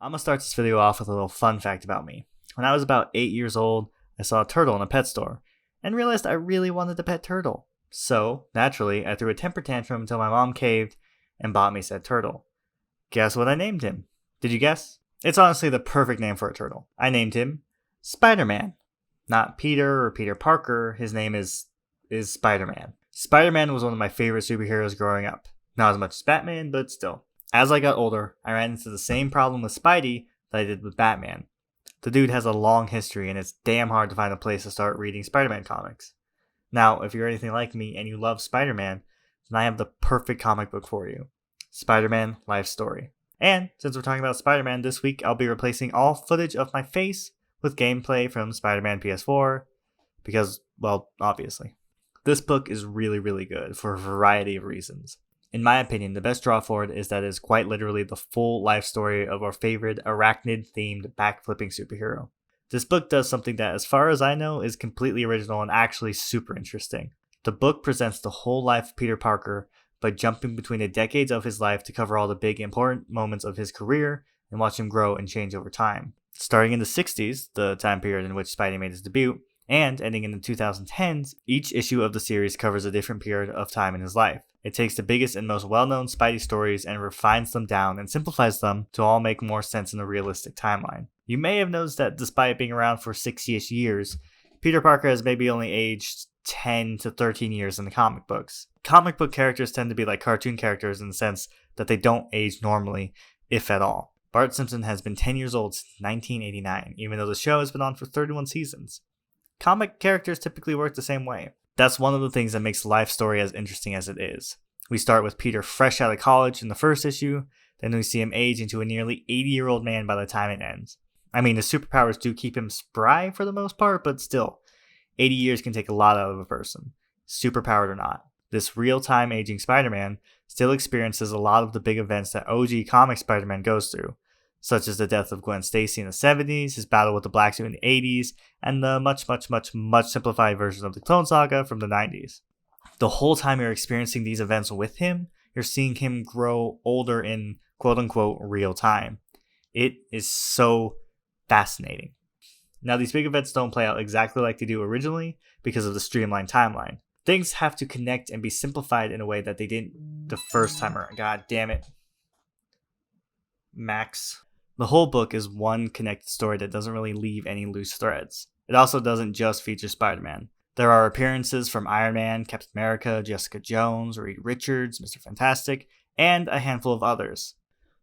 I'm gonna start this video off with a little fun fact about me. When I was about 8 years old, I saw a turtle in a pet store and realized I really wanted a pet turtle. So, naturally, I threw a temper tantrum until my mom caved and bought me said turtle. Guess what I named him? Did you guess? It's honestly the perfect name for a turtle. I named him Spider-Man. Not Peter or Peter Parker, his name is Spider-Man. Spider-Man was one of my favorite superheroes growing up. Not as much as Batman, but still. As I got older, I ran into the same problem with Spidey that I did with Batman. The dude has a long history and it's damn hard to find a place to start reading Spider-Man comics. Now, if you're anything like me and you love Spider-Man, then I have the perfect comic book for you. Spider-Man Life Story. And since we're talking about Spider-Man this week, I'll be replacing all footage of my face with gameplay from Spider-Man PS4 because, well, obviously. This book is really, really good for a variety of reasons. In my opinion, the best draw for it is that it is quite literally the full life story of our favorite arachnid-themed backflipping superhero. This book does something that, as far as I know, is completely original and actually super interesting. The book presents the whole life of Peter Parker by jumping between the decades of his life to cover all the big important moments of his career and watch him grow and change over time. Starting in the 60s, the time period in which Spidey made his debut, and ending in the 2010s, each issue of the series covers a different period of time in his life. It takes the biggest and most well-known Spidey stories and refines them down and simplifies them to all make more sense in a realistic timeline. You may have noticed that despite being around for 60-ish years, Peter Parker has maybe only aged 10 to 13 years in the comic books. Comic book characters tend to be like cartoon characters in the sense that they don't age normally, if at all. Bart Simpson has been 10 years old since 1989, even though the show has been on for 31 seasons. Comic characters typically work the same way. That's one of the things that makes Life Story as interesting as it is. We start with Peter fresh out of college in the first issue, then we see him age into a nearly 80-year-old man by the time it ends. I mean, his superpowers do keep him spry for the most part, but still, 80 years can take a lot out of a person, superpowered or not. This real-time aging Spider-Man still experiences a lot of the big events that OG comic Spider-Man goes through, such as the death of Gwen Stacy in the 70s, his battle with the Black Suit in the 80s, and the much simplified version of the Clone Saga from the 90s. The whole time you're experiencing these events with him, you're seeing him grow older in quote-unquote real time. It is so fascinating. Now, these big events don't play out exactly like they do originally because of the streamlined timeline. Things have to connect and be simplified in a way that they didn't the first time around. God damn it. Max. The whole book is one connected story that doesn't really leave any loose threads. It also doesn't just feature Spider-Man. There are appearances from Iron Man, Captain America, Jessica Jones, Reed Richards, Mr. Fantastic, and a handful of others.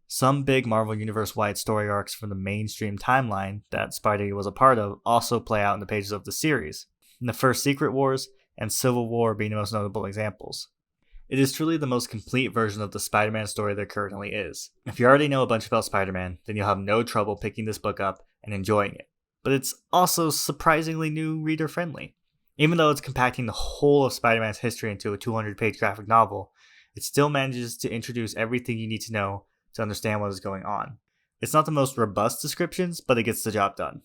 Some big Marvel Universe-wide story arcs from the mainstream timeline that Spidey was a part of also play out in the pages of the series, in the first Secret Wars and Civil War being the most notable examples. It is truly the most complete version of the Spider-Man story there currently is. If you already know a bunch about Spider-Man, then you'll have no trouble picking this book up and enjoying it. But it's also surprisingly new reader-friendly. Even though it's compacting the whole of Spider-Man's history into a 200-page graphic novel, it still manages to introduce everything you need to know to understand what is going on. It's not the most robust descriptions, but it gets the job done.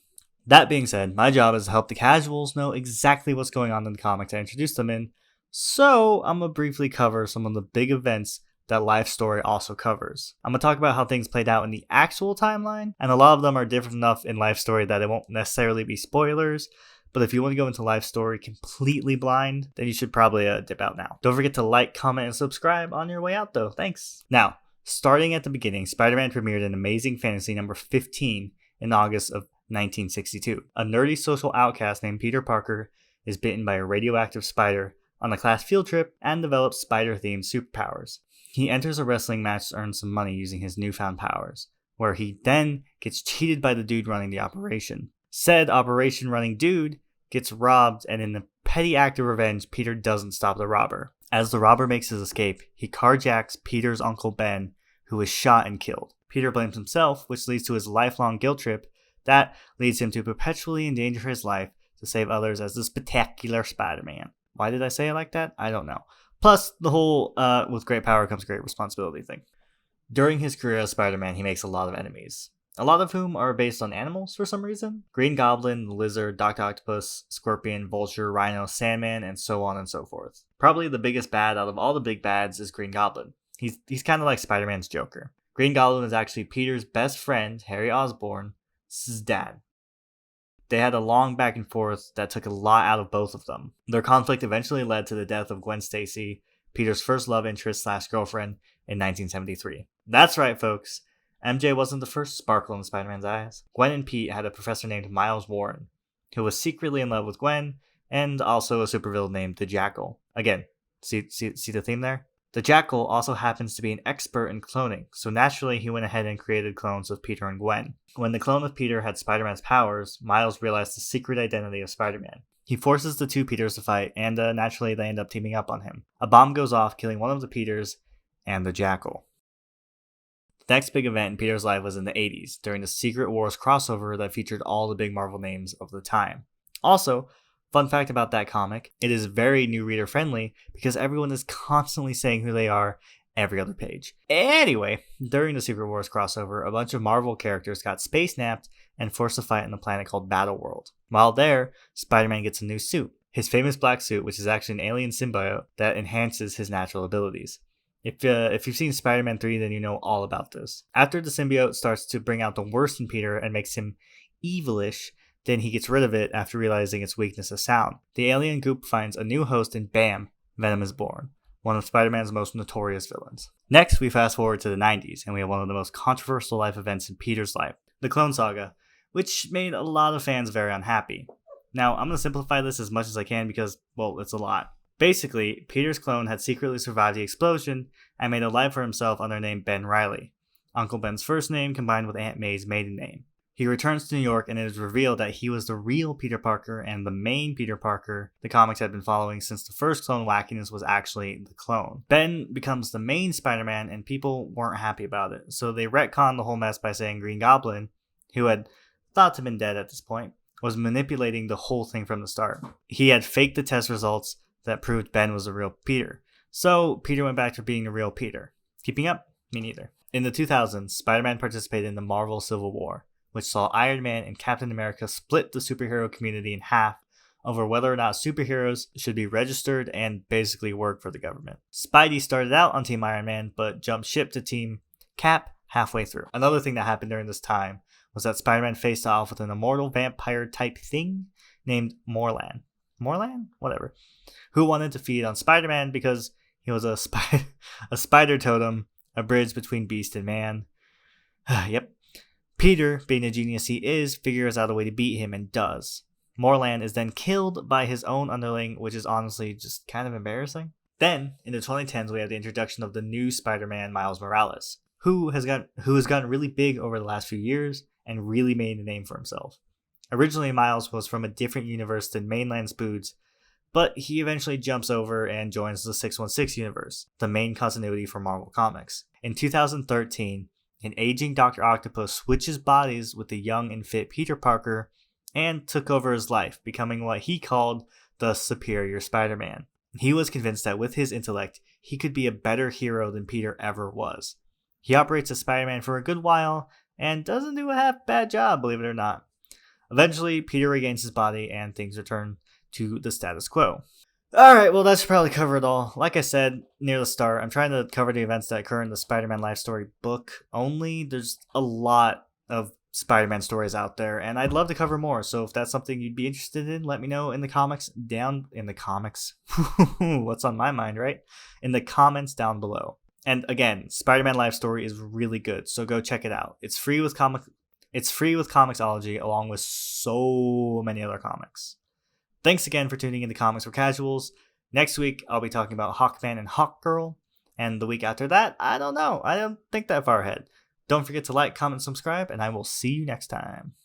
That being said, my job is to help the casuals know exactly what's going on in the comics I introduced them in, so I'm going to briefly cover some of the big events that Life Story also covers. I'm going to talk about how things played out in the actual timeline, and a lot of them are different enough in Life Story that it won't necessarily be spoilers, but if you want to go into Life Story completely blind, then you should probably dip out now. Don't forget to like, comment, and subscribe on your way out though. Thanks. Now, starting at the beginning, Spider-Man premiered in Amazing Fantasy number 15 in August of 1962. A nerdy social outcast named Peter Parker is bitten by a radioactive spider on a class field trip and develops spider-themed superpowers. He enters a wrestling match to earn some money using his newfound powers, where he then gets cheated by the dude running the operation. Said operation running dude gets robbed, and in a petty act of revenge, Peter doesn't stop the robber. As the robber makes his escape, he carjacks Peter's Uncle Ben, who is shot and killed. Peter blames himself, which leads to his lifelong guilt trip that leads him to perpetually endanger his life to save others as the spectacular Spider-Man. Why did I say it like that? I don't know. Plus, the whole with great power comes great responsibility thing. During his career as Spider-Man, he makes a lot of enemies, a lot of whom are based on animals for some reason. Green Goblin, the Lizard, Dr. Octopus, Scorpion, Vulture, Rhino, Sandman, and so on and so forth. Probably the biggest bad out of all the big bads is Green Goblin. He's kind of like Spider-Man's Joker. Green Goblin is actually Peter's best friend, Harry Osborn's dad. They had a long back and forth that took a lot out of both of them. Their conflict eventually led to the death of Gwen Stacy, Peter's first love interest / girlfriend, in 1973. That's right, folks. MJ wasn't the first sparkle in Spider-Man's eyes. Gwen and Pete had a professor named Miles Warren, who was secretly in love with Gwen, and also a supervillain named the Jackal. Again, see the theme there? The Jackal also happens to be an expert in cloning, so naturally he went ahead and created clones of Peter and Gwen. When the clone of Peter had Spider-Man's powers, Miles realized the secret identity of Spider-Man. He forces the two Peters to fight, and naturally they end up teaming up on him. A bomb goes off, killing one of the Peters and the Jackal. The next big event in Peter's life was in the 80s, during the Secret Wars crossover that featured all the big Marvel names of the time. Also, fun fact about that comic, it is very new reader friendly because everyone is constantly saying who they are every other page. Anyway, during the Secret Wars crossover, a bunch of Marvel characters got space napped and forced to fight on a planet called Battleworld. While there, Spider-Man gets a new suit, his famous black suit, which is actually an alien symbiote that enhances his natural abilities. If you've seen Spider-Man 3, then you know all about this. After the symbiote starts to bring out the worst in Peter and makes him evilish, then he gets rid of it after realizing its weakness is sound. The alien goop finds a new host and bam, Venom is born, one of Spider-Man's most notorious villains. Next, we fast forward to the 90s, and we have one of the most controversial life events in Peter's life, the Clone Saga, which made a lot of fans very unhappy. Now, I'm going to simplify this as much as I can because, well, it's a lot. Basically, Peter's clone had secretly survived the explosion and made a life for himself under the name Ben Reilly, Uncle Ben's first name combined with Aunt May's maiden name. He returns to New York and it is revealed that he was the real Peter Parker and the main Peter Parker the comics had been following since the first clone wackiness was actually the clone. Ben becomes the main Spider-Man and people weren't happy about it, so they retconned the whole mess by saying Green Goblin, who had thought to have been dead at this point, was manipulating the whole thing from the start. He had faked the test results that proved Ben was the real Peter. So Peter went back to being the real Peter. Keeping up? Me neither. In the 2000s, Spider-Man participated in the Marvel Civil War, which saw Iron Man and Captain America split the superhero community in half over whether or not superheroes should be registered and basically work for the government. Spidey started out on Team Iron Man, but jumped ship to Team Cap halfway through. Another thing that happened during this time was that Spider-Man faced off with an immortal vampire-type thing named Morlan, whatever, who wanted to feed on Spider-Man because he was a spider totem, a bridge between beast and man. Yep. Peter, being the genius he is, figures out a way to beat him and does. Morlan is then killed by his own underling, which is honestly just kind of embarrassing. Then, in the 2010s, we have the introduction of the new Spider-Man, Miles Morales, who has gotten really big over the last few years and really made a name for himself. Originally, Miles was from a different universe than mainland Spoods, but he eventually jumps over and joins the 616 universe, the main continuity for Marvel Comics. In 2013, an aging Dr. Octopus switches bodies with the young and fit Peter Parker and took over his life, becoming what he called the Superior Spider-Man. He was convinced that with his intellect, he could be a better hero than Peter ever was. He operates as Spider-Man for a good while and doesn't do a half-bad job, believe it or not. Eventually, Peter regains his body and things return to the status quo. Alright, well that should probably cover it all. Like I said near the start, I'm trying to cover the events that occur in the Spider-Man Life Story book only. There's a lot of Spider-Man stories out there, and I'd love to cover more, so if that's something you'd be interested in, let me know in the comments. What's on my mind, right? In the comments down below. And again, Spider-Man Life Story is really good, so go check it out. It's free with Comixology, along with so many other comics. Thanks again for tuning into Comics for Casuals. Next week, I'll be talking about Hawkman and Hawkgirl. And the week after that, I don't know. I don't think that far ahead. Don't forget to like, comment, subscribe, and I will see you next time.